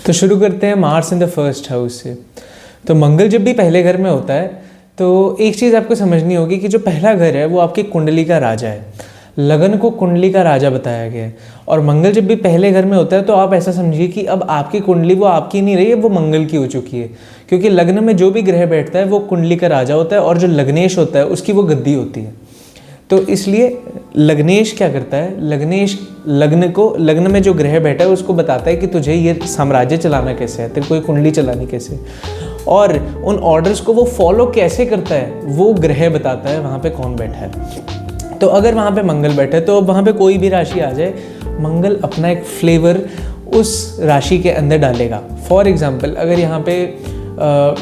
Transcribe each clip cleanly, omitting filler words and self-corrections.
तो शुरू करते हैं Mars in the first house से। तो मंगल जब भी पहले घर में होता है तो एक चीज़ आपको समझनी होगी कि जो पहला घर है वो आपकी कुंडली का राजा है। लगन को कुंडली का राजा बताया गया है और मंगल जब भी पहले घर में होता है तो आप ऐसा समझिए कि अब आपकी कुंडली वो आपकी नहीं रही है, वो मंगल की हो चुकी है। क्योंकि लग्न में जो भी ग्रह बैठता है वो कुंडली का राजा होता है और जो लग्नेश होता है उसकी वो गद्दी होती है। तो इसलिए लग्नेश क्या करता है, लग्नेश लग्न में जो ग्रह बैठा है उसको बताता है कि तुझे ये साम्राज्य चलाना कैसे है, तेरे को ये कुंडली चलानी कैसे है, और उन ऑर्डर्स को वो फॉलो कैसे करता है वो ग्रह बताता है वहाँ पे कौन बैठा है। तो अगर वहाँ पे मंगल बैठा है तो अब वहाँ पे कोई भी राशि आ जाए, मंगल अपना एक फ्लेवर उस राशि के अंदर डालेगा। फॉर एग्जाम्पल अगर यहाँ पे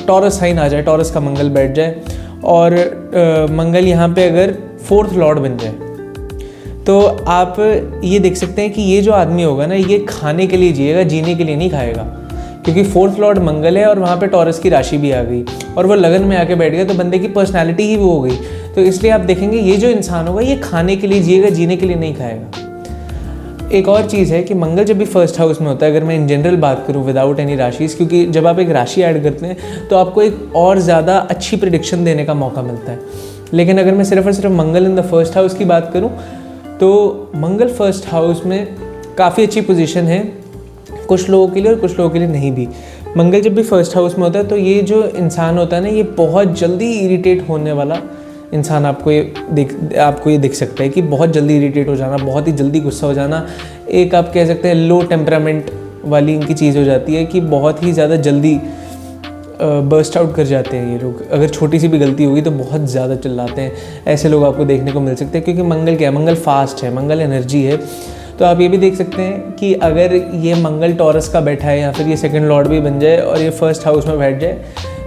टॉरस साइन आ जाए, टॉरस का मंगल बैठ जाए और मंगल यहाँ पे अगर 4th लॉर्ड बन जाए तो आप ये देख सकते हैं कि ये जो आदमी होगा ना ये खाने के लिए जिएगा, जीने के लिए नहीं खाएगा। क्योंकि 4th लॉर्ड मंगल है और वहाँ पे टॉरस की राशि भी आ गई और वो लगन में आके बैठ गया तो बंदे की पर्सनैलिटी ही वो हो गई। तो इसलिए आप देखेंगे ये जो इंसान होगा ये खाने के लिए जिएगा, जीने के लिए नहीं खाएगा। एक और चीज़ है कि मंगल जब भी फर्स्ट हाउस में होता है, अगर मैं इन जनरल बात करूँ विदाउट एनी राशिस, क्योंकि जब आप एक राशि ऐड करते हैं तो आपको एक और ज़्यादा अच्छी प्रिडिक्शन देने का मौका मिलता है। लेकिन अगर मैं सिर्फ और सिर्फ मंगल इन द फर्स्ट हाउस की बात करूं तो मंगल फर्स्ट हाउस में काफ़ी अच्छी पोजीशन है कुछ लोगों के लिए और कुछ लोगों के लिए नहीं भी। मंगल जब भी फर्स्ट हाउस में होता है तो ये जो इंसान होता है ना ये बहुत जल्दी इरिटेट होने वाला इंसान आपको ये दिख सकता है कि बहुत जल्दी इरिटेट हो जाना, बहुत ही जल्दी गुस्सा हो जाना, एक आप कह सकते हैं लो टेम्परामेंट वाली इनकी चीज़ हो जाती है कि बहुत ही ज़्यादा जल्दी बर्स्ट आउट कर जाते हैं ये लोग। अगर छोटी सी भी गलती होगी तो बहुत ज़्यादा चिल्लाते हैं, ऐसे लोग आपको देखने को मिल सकते हैं। क्योंकि मंगल क्या है, मंगल फास्ट है, मंगल एनर्जी है। तो आप ये भी देख सकते हैं कि अगर ये मंगल टॉरस का बैठा है या फिर ये 2nd लॉर्ड भी बन जाए और ये फर्स्ट हाउस में बैठ जाए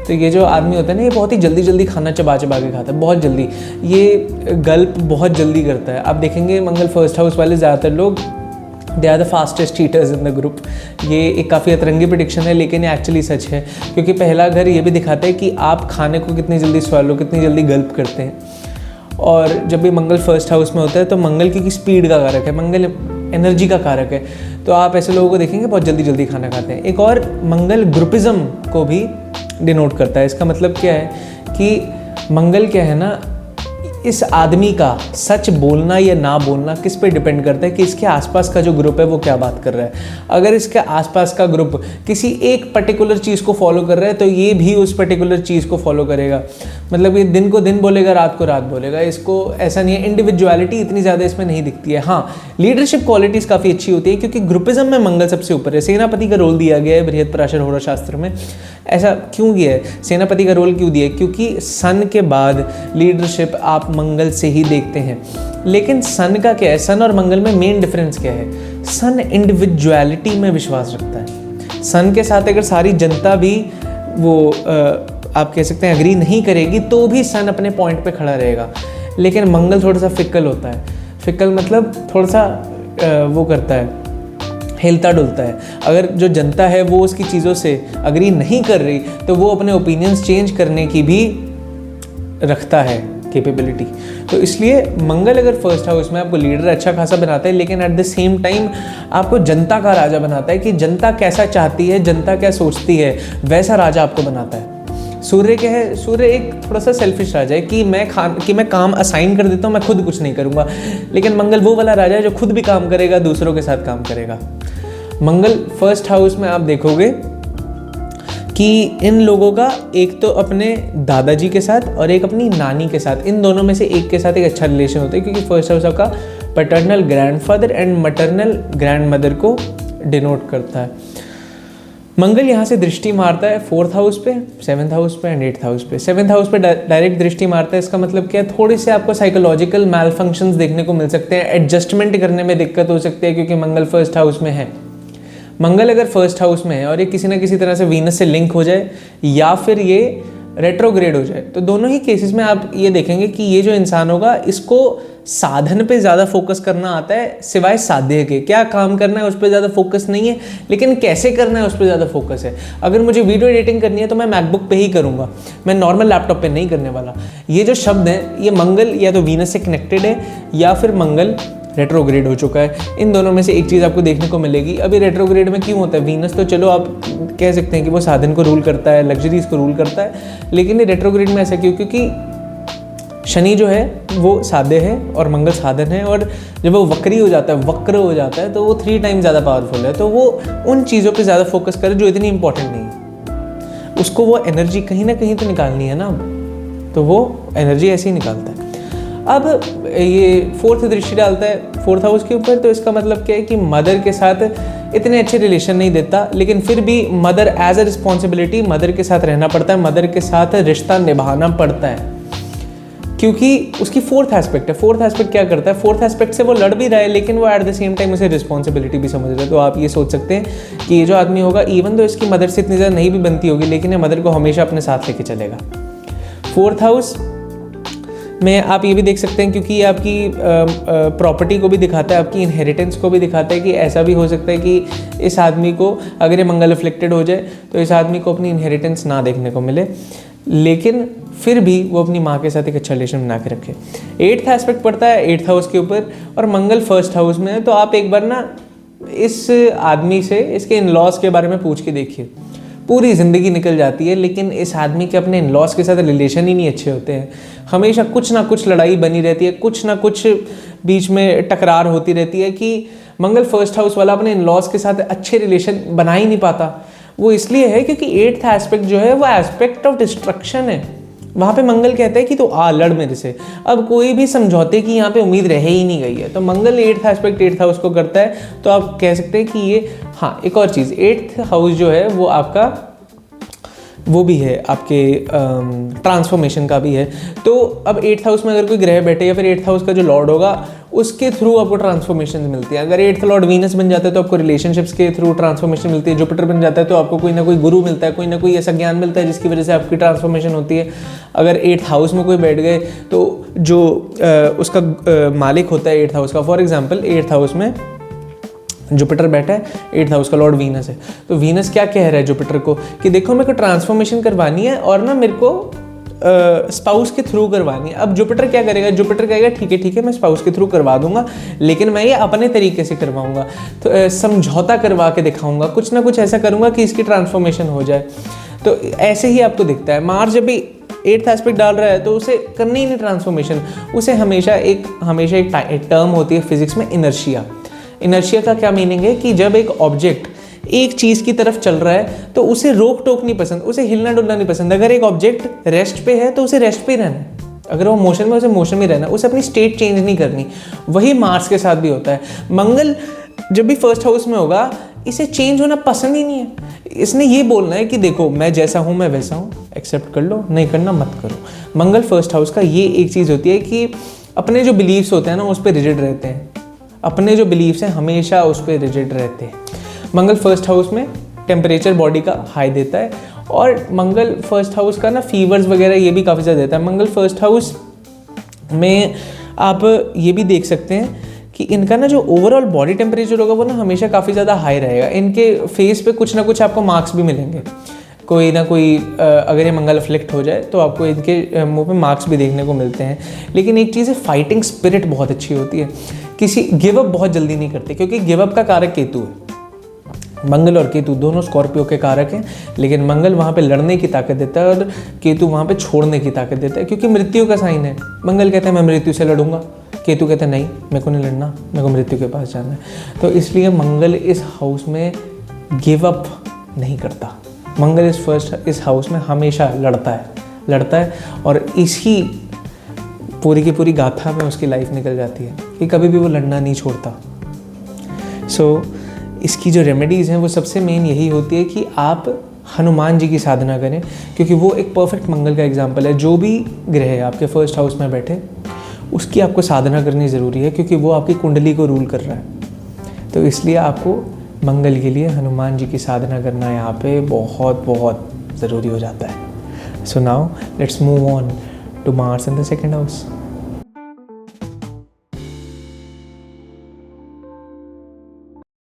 तो ये जो आदमी होता है ना ये बहुत ही जल्दी जल्दी खाना चबा चबा के खाता है, बहुत जल्दी, ये गल्प बहुत जल्दी करता है। आप देखेंगे मंगल फर्स्ट हाउस वाले ज़्यादातर लोग they are the fastest eaters in the group. ये एक काफ़ी अतरंगी प्रेडिक्शन है लेकिन ये एक्चुअली सच है। क्योंकि पहला घर ये भी दिखाता है कि आप खाने को कितनी जल्दी स्वालो, कितनी जल्दी गल्प करते हैं। और जब भी मंगल फर्स्ट हाउस में होता है तो मंगल की स्पीड का कारक है, मंगल एनर्जी का कारक है। तो आप ऐसे लोगों को देखेंगे बहुत जल्दी जल्दी खाना खाते हैं। एक और मंगल ग्रुपिज्म को भी डिनोट करता है। इसका मतलब क्या है कि मंगल क्या है ना, इस आदमी का सच बोलना या ना बोलना किस पे डिपेंड करता है कि इसके आसपास का जो ग्रुप है वो क्या बात कर रहा है। अगर इसके आसपास का ग्रुप किसी एक पर्टिकुलर चीज़ को फॉलो कर रहा है तो ये भी उस पर्टिकुलर चीज़ को फॉलो करेगा। मतलब ये दिन को दिन बोलेगा, रात को रात बोलेगा। इसको ऐसा नहीं है, इंडिविजुअलिटी इतनी ज़्यादा इसमें नहीं दिखती है। हाँ, लीडरशिप क्वालिटीज़ काफ़ी अच्छी होती है क्योंकि ग्रुपिज्म में मंगल सबसे ऊपर है। सेनापति का रोल दिया गया है बृहस्पति होरा शास्त्र में। ऐसा क्यों किया है, सेनापति का रोल क्यों दिया है? क्योंकि सन के बाद लीडरशिप आप मंगल से ही देखते हैं। लेकिन सन का क्या है, सन और मंगल में मेन डिफरेंस क्या है? सन इंडिविजुअलिटी में विश्वास रखता है। सन के साथ अगर सारी जनता भी वो आप कह सकते हैं एग्री नहीं करेगी तो भी सन अपने पॉइंट पे खड़ा रहेगा। लेकिन मंगल थोड़ा सा फिक्कल होता है। फिक्कल मतलब थोड़ा सा वो करता है, हिलता डुलता है। अगर जो जनता है वो उसकी चीज़ों से अग्री नहीं कर रही तो वो अपने ओपिनियंस चेंज करने की भी रखता है कैपेबिलिटी। तो इसलिए मंगल अगर फर्स्ट हाउस में आपको लीडर अच्छा खासा बनाता है लेकिन एट द सेम टाइम आपको जनता का राजा बनाता है कि जनता कैसा चाहती है, जनता क्या सोचती है, वैसा राजा आपको बनाता है। सूर्य क्या है, सूर्य एक थोड़ा सा सेल्फिश राजा है कि मैं काम असाइन कर देता हूँ, मैं खुद कुछ नहीं करूँगा। लेकिन मंगल वो वाला राजा है जो खुद भी काम करेगा, दूसरों के साथ काम करेगा। मंगल फर्स्ट हाउस में आप देखोगे कि इन लोगों का एक तो अपने दादाजी के साथ और एक अपनी नानी के साथ, इन दोनों में से एक के साथ एक अच्छा रिलेशन होता है। क्योंकि फर्स्ट हाउस आपका paternal grandfather and maternal grandmother को डिनोट करता है। मंगल यहाँ से दृष्टि मारता है 4th हाउस पे, 7th हाउस पे एंड 8th हाउस पे। 7th हाउस पे डायरेक्ट दृष्टि मारता है। इसका मतलब क्या है, थोड़े से आपको साइकोलॉजिकल मैल फंक्शंस देखने को मिल सकते हैं, एडजस्टमेंट करने में दिक्कत हो सकती है क्योंकि मंगल फर्स्ट हाउस में है। मंगल अगर फर्स्ट हाउस में है और ये किसी ना किसी तरह से वीनस से लिंक हो जाए या फिर ये रेट्रोग्रेड हो जाए तो दोनों ही केसेस में आप ये देखेंगे कि ये जो इंसान होगा इसको साधन पे ज़्यादा फोकस करना आता है सिवाय साध्य के। क्या काम करना है उस पर ज़्यादा फोकस नहीं है, लेकिन कैसे करना है उस पर ज़्यादा फोकस है। अगर मुझे वीडियो एडिटिंग करनी है तो मैं मैकबुक पे ही करूँगा, मैं नॉर्मल लैपटॉप पे नहीं करने वाला। ये जो शब्द हैं ये मंगल या तो वीनस से कनेक्टेड है या फिर मंगल रेट्रोग्रेड हो चुका है। इन दोनों में से एक चीज़ आपको देखने को मिलेगी। अभी रेट्रोग्रेड में क्यों होता है? वीनस तो चलो आप कह सकते हैं कि वो साधन को रूल करता है, लग्जरीज को रूल करता है, लेकिन ये रेट्रोग्रेड में ऐसा क्यों? क्योंकि शनि जो है वो साध्य है और मंगल साधन है, और जब वो वक्री हो जाता है, वक्र हो जाता है, तो वो 3 टाइम ज़्यादा पावरफुल है। तो वो उन चीज़ों पे ज़्यादा फोकस करे जो इतनी इंपॉर्टेंट नहीं है। उसको वो एनर्जी कहीं ना कहीं तो निकालनी है ना, तो वो एनर्जी ऐसे ही निकालता है। अब ये 4th दृष्टि डालता है 4th हाउस के ऊपर, तो इसका मतलब क्या है कि मदर के साथ इतने अच्छे रिलेशन नहीं देता, लेकिन फिर भी mother as a responsibility mother के साथ रहना पड़ता है, मदर के साथ रिश्ता निभाना पड़ता है, क्योंकि उसकी 4th एस्पेक्ट है। 4th एस्पेक्ट क्या करता है? 4th एस्पेक्ट से वो लड़ भी रहा है, लेकिन वो एट द सेम टाइम उसे रिस्पॉन्सिबिलिटी भी समझ रहा है। तो आप ये सोच सकते हैं कि ये जो आदमी होगा, इवन तो इसकी मदर से इतनी ज़्यादा नहीं भी बनती होगी, लेकिन ये मदर को हमेशा अपने साथ लेके चलेगा। 4th हाउस में आप ये भी देख सकते हैं, क्योंकि ये आपकी प्रॉपर्टी को भी दिखाता है, आपकी इनहेरिटेंस को भी दिखाता है, कि ऐसा भी हो सकता है कि इस आदमी को, अगर ये मंगल अफ्लिक्टेड हो जाए, तो इस आदमी को अपनी इनहेरिटेंस ना देखने को मिले, लेकिन फिर भी वो अपनी माँ के साथ एक अच्छा रिलेशन बना के रखे। 8th एस्पेक्ट पड़ता है 8th हाउस के ऊपर, और मंगल 1st हाउस में है। तो आप एक बार ना इस आदमी से इसके इन-लॉज के बारे में पूछ के देखिए। पूरी ज़िंदगी निकल जाती है, लेकिन इस आदमी के अपने इन-लॉज के साथ रिलेशन ही नहीं अच्छे होते हैं। हमेशा कुछ ना कुछ लड़ाई बनी रहती है, कुछ ना कुछ बीच में टकरार होती रहती है, कि मंगल 1st हाउस वाला अपने इन-लॉज के साथ अच्छे रिलेशन बना ही नहीं पाता। वो इसलिए है क्योंकि 8th एस्पेक्ट जो है वो एस्पेक्ट ऑफ डिस्ट्रक्शन है। वहाँ पे मंगल कहता है कि तो आ लड़ मेरे से। अब कोई भी समझौते की यहाँ पे उम्मीद रह ही नहीं गई है। तो मंगल 8th एस्पेक्ट 8th हाउस को करता है, तो आप कह सकते हैं कि ये, हाँ एक और चीज़, 8th हाउस जो है वो आपका वो भी है, आपके ट्रांसफॉर्मेशन का भी है। तो अब 8th हाउस में अगर कोई ग्रह बैठे, या फिर 8th हाउस का जो लॉर्ड होगा उसके थ्रू आपको ट्रांसफॉर्मेशन मिलती है। अगर 8th लॉर्ड वीनस बन जाता है तो आपको रिलेशनशिप्स के थ्रू ट्रांसफॉर्मेशन मिलती है। जुपिटर बन जाता है तो आपको कोई ना कोई गुरु मिलता है, कोई ना कोई ऐसा ज्ञान मिलता है जिसकी वजह से आपकी ट्रांसफॉर्मेशन होती है। अगर 8th हाउस में कोई बैठ गए तो जो उसका मालिक होता है 8th हाउस का, फॉर एग्जाम्पल 8th हाउस में जुपिटर बैठा है, 8th हाउस का लॉर्ड वीनस है, तो वीनस क्या कह रहा है जुपिटर को कि देखो मेरे को ट्रांसफॉर्मेशन करवानी है, और ना मेरे को स्पाउस के थ्रू करवानी है। अब जुपिटर क्या करेगा? जुपिटर कहेगा ठीक है मैं स्पाउस के थ्रू करवा दूंगा, लेकिन मैं ये अपने तरीके से करवाऊंगा, तो समझौता करवा के दिखाऊंगा, कुछ ना कुछ ऐसा करूंगा कि इसकी ट्रांसफॉर्मेशन हो जाए। तो ऐसे ही आपको दिखता है। मार्स जब भी 8th एस्पेक्ट डाल रहा है तो उसे करनी ही नहीं ट्रांसफॉर्मेशन, उसे हमेशा एक टर्म होती है फिजिक्स में, इनर्शिया। इनर्शिया का क्या मीनिंग है कि जब एक ऑब्जेक्ट एक चीज़ की तरफ चल रहा है तो उसे रोक टोक नहीं पसंद, उसे हिलना डुलना नहीं पसंद। अगर एक ऑब्जेक्ट रेस्ट पे है तो उसे रेस्ट पे रहना है, अगर वो मोशन में उसे मोशन में रहना, उसे अपनी स्टेट चेंज नहीं करनी। वही मार्स के साथ भी होता है। मंगल जब भी 1st हाउस में होगा, इसे चेंज होना पसंद ही नहीं है। इसने ये बोलना है कि देखो मैं जैसा हूँ मैं वैसा हूँ, एक्सेप्ट कर लो, नहीं करना मत करो। मंगल 1st हाउस का ये एक चीज़ होती है कि अपने जो बिलीव्स होते हैं ना उस पर रिजिड रहते हैं, अपने जो बिलीव्स हैं हमेशा उस पर रिजिड रहते हैं। मंगल 1st हाउस में टेम्परेचर बॉडी का हाई देता है, और मंगल 1st हाउस का ना फीवर्स वगैरह ये भी काफ़ी ज़्यादा देता है। मंगल 1st हाउस में आप ये भी देख सकते हैं कि इनका ना जो ओवरऑल बॉडी टेम्परेचर होगा वो ना हमेशा काफ़ी ज़्यादा हाई रहेगा। इनके फेस पे कुछ ना कुछ आपको मार्क्स भी मिलेंगे, कोई ना कोई अगर ये मंगल अफ्लिक्ट हो जाए तो आपको इनके मुंह पे मार्क्स भी देखने को मिलते हैं। लेकिन एक चीज़ है, फाइटिंग स्पिरिट बहुत अच्छी होती है, किसी गिव अप बहुत जल्दी नहीं करते, क्योंकि गिव अप का कारक केतु है। मंगल और केतु दोनों स्कॉर्पियो के कारक हैं, लेकिन मंगल वहाँ पे लड़ने की ताकत देता है और केतु वहाँ पे छोड़ने की ताकत देता है, क्योंकि मृत्यु का साइन है। मंगल कहता है मैं मृत्यु से लड़ूंगा, केतु कहता है नहीं मेरे को नहीं लड़ना, मेरे को मृत्यु के पास जाना है। तो इसलिए मंगल इस हाउस में गिव अप नहीं करता। मंगल इस हाउस में हमेशा लड़ता है और इसी पूरी की पूरी गाथा में उसकी लाइफ निकल जाती है कि कभी भी वो लड़ना नहीं छोड़ता। इसकी जो रेमेडीज़ हैं वो सबसे मेन यही होती है कि आप हनुमान जी की साधना करें, क्योंकि वो एक परफेक्ट मंगल का एग्जाम्पल है। जो भी ग्रह आपके 1st हाउस में बैठे उसकी आपको साधना करनी ज़रूरी है, क्योंकि वो आपकी कुंडली को रूल कर रहा है। तो इसलिए आपको मंगल के लिए हनुमान जी की साधना करना यहाँ पे बहुत बहुत ज़रूरी हो जाता है। So now let's move on to Mars in the 2nd house.